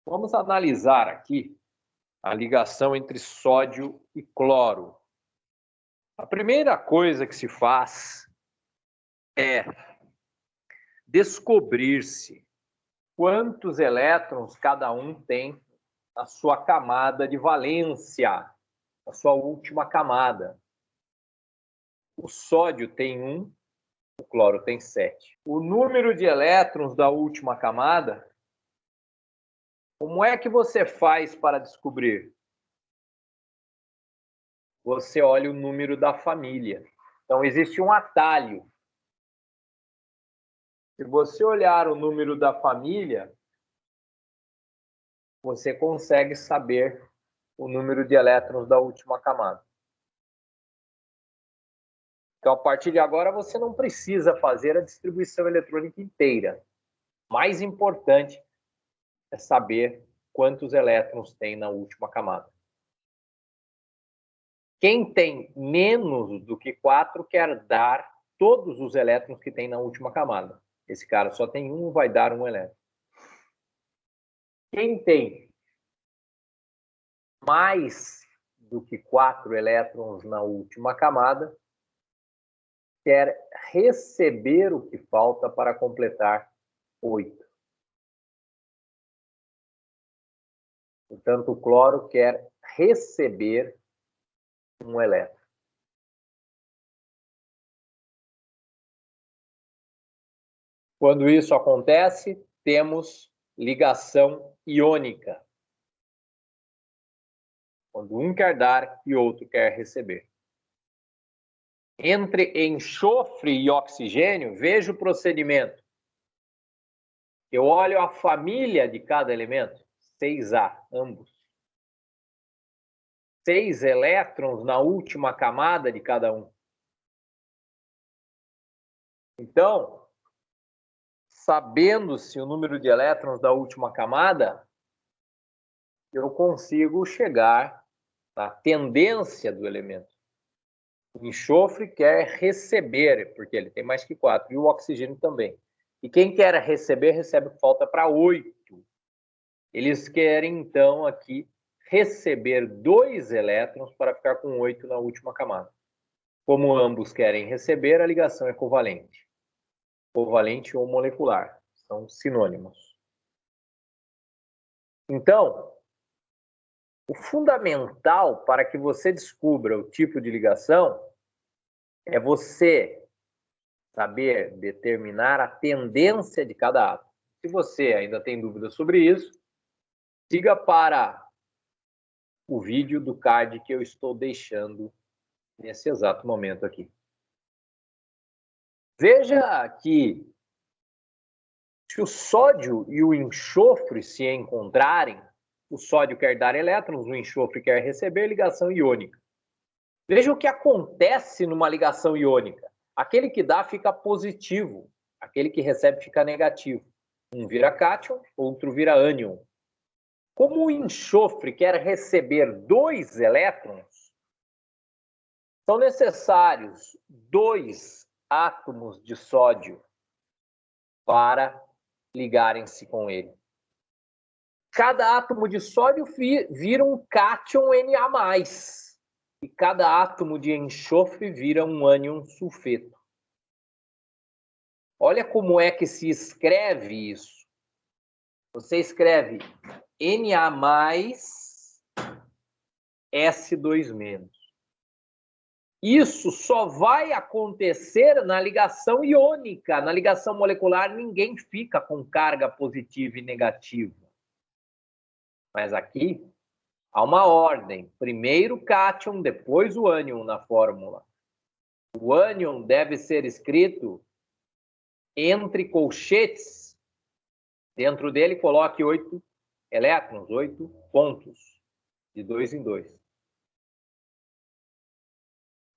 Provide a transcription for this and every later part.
Vamos analisar aqui a ligação entre sódio e cloro. A primeira coisa que se faz é descobrir-se quantos elétrons cada um tem na sua camada de valência, na sua última camada. O sódio tem 1, o cloro tem 7. O número de elétrons da última camada, como é que você faz para descobrir? Você olha o número da família. Então, existe um atalho. Se você olhar o número da família, você consegue saber o número de elétrons da última camada. Então, a partir de agora, você não precisa fazer a distribuição eletrônica inteira. Mais importante é saber quantos elétrons tem na última camada. Quem tem menos do que 4 quer dar todos os elétrons que tem na última camada. Esse cara só tem 1, vai dar 1 elétron. Quem tem mais do que 4 elétrons na última camada quer receber o que falta para completar 8. Portanto, o cloro quer receber 1 elétron. Quando isso acontece, temos ligação iônica. Quando um quer dar e outro quer receber. Entre enxofre e oxigênio, veja o procedimento. Eu olho a família de cada elemento, 6A, ambos. 6 elétrons na última camada de cada um. Então, sabendo-se o número de elétrons da última camada, eu consigo chegar na tendência do elemento. O enxofre quer receber, porque ele tem mais que 4, e o oxigênio também. E quem quer receber, recebe o que falta para 8. Eles querem, então, aqui, receber 2 elétrons para ficar com 8 na última camada. Como ambos querem receber, a ligação é covalente. Covalente ou molecular, são sinônimos. Então, o fundamental para que você descubra o tipo de ligação é você saber determinar a tendência de cada átomo. Se você ainda tem dúvidas sobre isso, siga para o vídeo do card que eu estou deixando nesse exato momento aqui. Veja que se o sódio e o enxofre se encontrarem, o sódio quer dar elétrons, o enxofre quer receber, ligação iônica. Veja o que acontece numa ligação iônica. Aquele que dá fica positivo, aquele que recebe fica negativo. Um vira cátion, outro vira ânion. Como o enxofre quer receber 2 elétrons, são necessários 2 átomos de sódio para ligarem-se com ele. Cada átomo de sódio vira um cátion Na+, e cada átomo de enxofre vira um ânion sulfeto. Olha como é que se escreve isso. Você escreve Na+, S2-. Isso só vai acontecer na ligação iônica. Na ligação molecular, ninguém fica com carga positiva e negativa. Mas aqui há uma ordem. Primeiro o cátion, depois o ânion na fórmula. O ânion deve ser escrito entre colchetes. Dentro dele, coloque 8 elétrons, 8 pontos, de 2 em 2.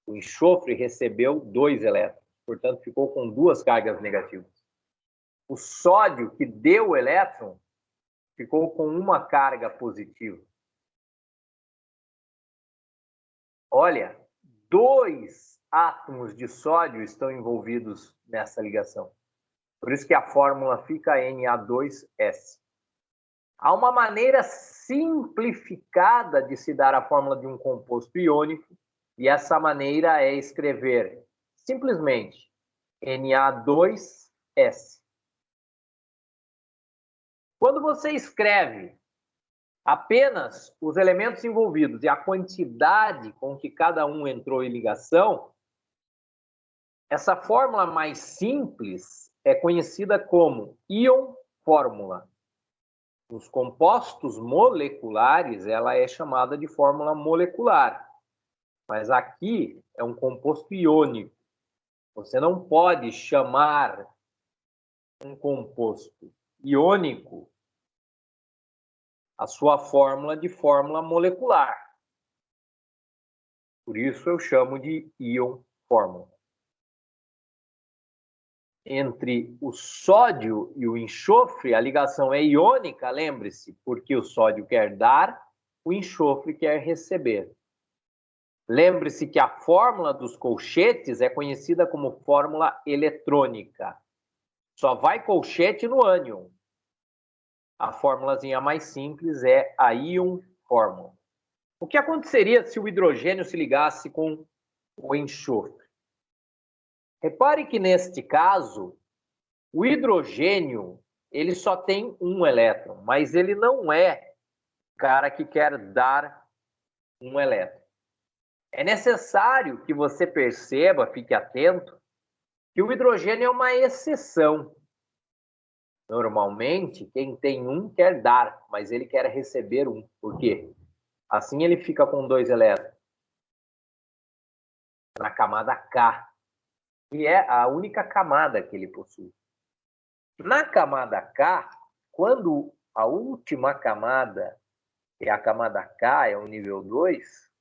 O enxofre recebeu 2 elétrons, portanto, ficou com 2 cargas negativas. O sódio, que deu o elétron, ficou com uma carga positiva. Olha, 2 átomos de sódio estão envolvidos nessa ligação. Por isso que a fórmula fica Na2S. Há uma maneira simplificada de se dar a fórmula de um composto iônico, e essa maneira é escrever simplesmente Na2S. Quando você escreve apenas os elementos envolvidos e a quantidade com que cada um entrou em ligação, essa fórmula mais simples é conhecida como íon-fórmula. Nos compostos moleculares, ela é chamada de fórmula molecular. Mas aqui é um composto iônico. Você não pode chamar um composto iônico a sua fórmula de fórmula molecular. Por isso eu chamo de íon-fórmula. Entre o sódio e o enxofre, a ligação é iônica, lembre-se, porque o sódio quer dar, o enxofre quer receber. Lembre-se que a fórmula dos colchetes é conhecida como fórmula eletrônica. Só vai colchete no ânion. A fórmulazinha mais simples é a íon-fórmula. O que aconteceria se o hidrogênio se ligasse com o enxofre? Repare que neste caso, o hidrogênio ele só tem um elétron, mas ele não é o cara que quer dar um elétron. É necessário que você perceba, fique atento, que o hidrogênio é uma exceção. Normalmente, quem tem um quer dar, mas ele quer receber um. Por quê? Assim ele fica com 2 elétrons na camada K, que é a única camada que ele possui. Na camada K, quando a última camada, que é a camada K, é o nível 2,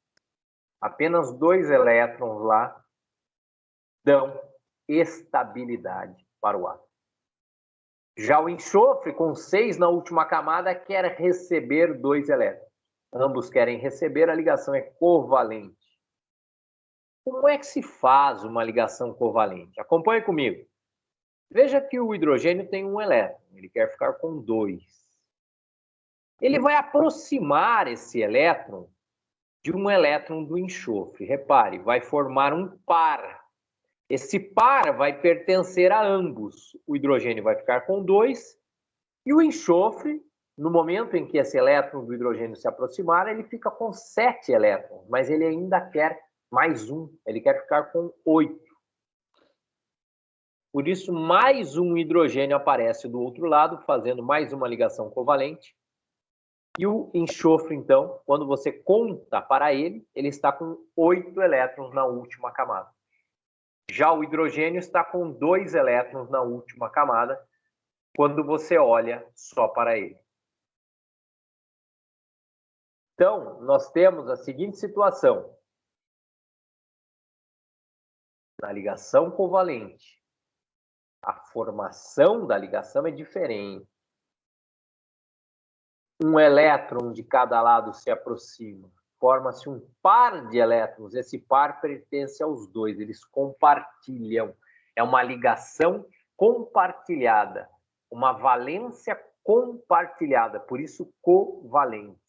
apenas 2 elétrons lá dão estabilidade para o átomo. Já o enxofre, com 6 na última camada, quer receber 2 elétrons. Ambos querem receber, a ligação é covalente. Como é que se faz uma ligação covalente? Acompanhe comigo. Veja que o hidrogênio tem um elétron, ele quer ficar com 2. Ele vai aproximar esse elétron de um elétron do enxofre. Repare, vai formar um par. Esse par vai pertencer a ambos. O hidrogênio vai ficar com 2 e o enxofre, no momento em que esse elétron do hidrogênio se aproximar, ele fica com 7 elétrons, mas ele ainda quer mais um, ele quer ficar com 8. Por isso, mais um hidrogênio aparece do outro lado, fazendo mais uma ligação covalente. E o enxofre, então, quando você conta para ele, ele está com 8 elétrons na última camada. Já o hidrogênio está com 2 elétrons na última camada, quando você olha só para ele. Então, nós temos a seguinte situação. Na ligação covalente, a formação da ligação é diferente. Um elétron de cada lado se aproxima. Forma-se um par de elétrons. Esse par pertence aos dois, eles compartilham. É uma ligação compartilhada, uma valência compartilhada, por isso covalente.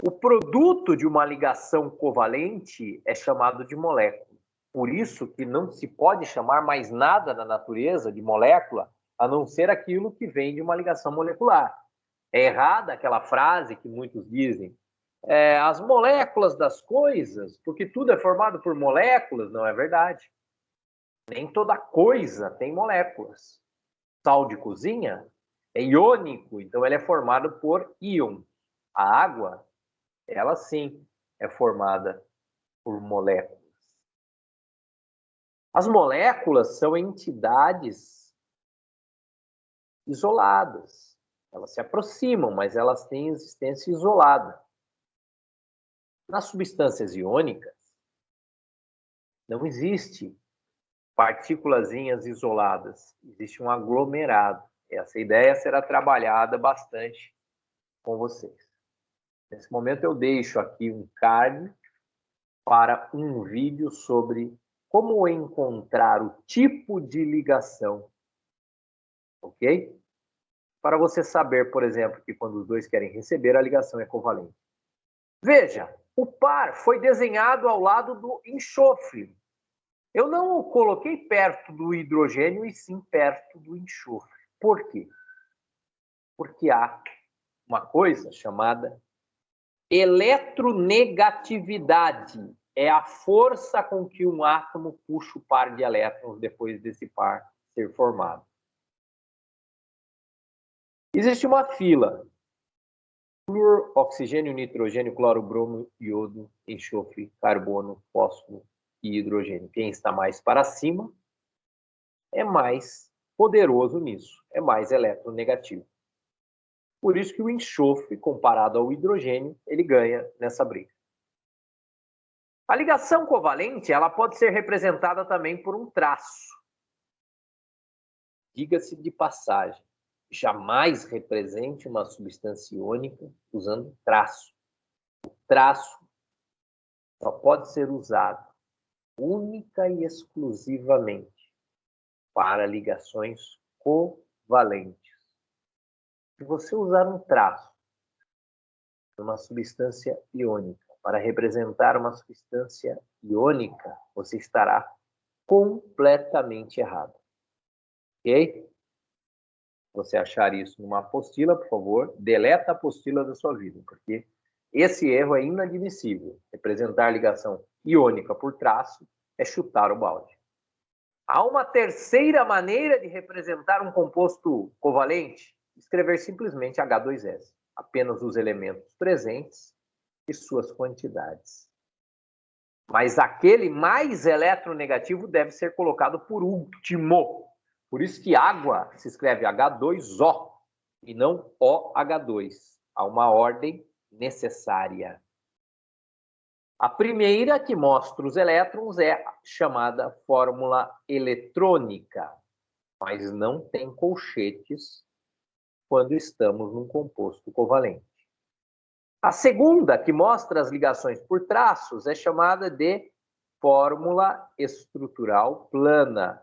O produto de uma ligação covalente é chamado de molécula. Por isso que não se pode chamar mais nada na natureza de molécula, a não ser aquilo que vem de uma ligação molecular. É errada aquela frase que muitos dizem, as moléculas das coisas, porque tudo é formado por moléculas. Não é verdade. Nem toda coisa tem moléculas. Sal de cozinha é iônico, então ele é formado por íon. A água, ela sim é formada por moléculas. As moléculas são entidades isoladas. Elas se aproximam, mas elas têm existência isolada. Nas substâncias iônicas, não existe partículazinhas isoladas, existe um aglomerado. Essa ideia será trabalhada bastante com vocês. Nesse momento eu deixo aqui um card para um vídeo sobre como encontrar o tipo de ligação, ok? para você saber, por exemplo, que quando os dois querem receber, a ligação é covalente. Veja, o par foi desenhado ao lado do enxofre. Eu não o coloquei perto do hidrogênio e sim perto do enxofre. Por quê? Porque há uma coisa chamada eletronegatividade. É a força com que um átomo puxa o par de elétrons depois desse par ser formado. Existe uma fila: flúor, oxigênio, nitrogênio, cloro, bromo, iodo, enxofre, carbono, fósforo e hidrogênio. Quem está mais para cima é mais poderoso nisso, é mais eletronegativo. Por isso que o enxofre, comparado ao hidrogênio, ele ganha nessa briga. A ligação covalente, ela pode ser representada também por um traço. Diga-se de passagem, jamais represente uma substância iônica usando traço. O traço só pode ser usado única e exclusivamente para ligações covalentes. Se você usar um traço de uma substância iônica para representar uma substância iônica, você estará completamente errado. Ok? Se você achar isso numa apostila, por favor, deleta a apostila da sua vida, porque esse erro é inadmissível. Representar ligação iônica por traço é chutar o balde. Há uma terceira maneira de representar um composto covalente: escrever simplesmente H2S, apenas os elementos presentes e suas quantidades. Mas aquele mais eletronegativo deve ser colocado por último. Por isso que água se escreve H2O e não OH2. Há uma ordem necessária. A primeira, que mostra os elétrons, é chamada fórmula eletrônica, mas não tem colchetes quando estamos num composto covalente. A segunda, que mostra as ligações por traços, é chamada de fórmula estrutural plana,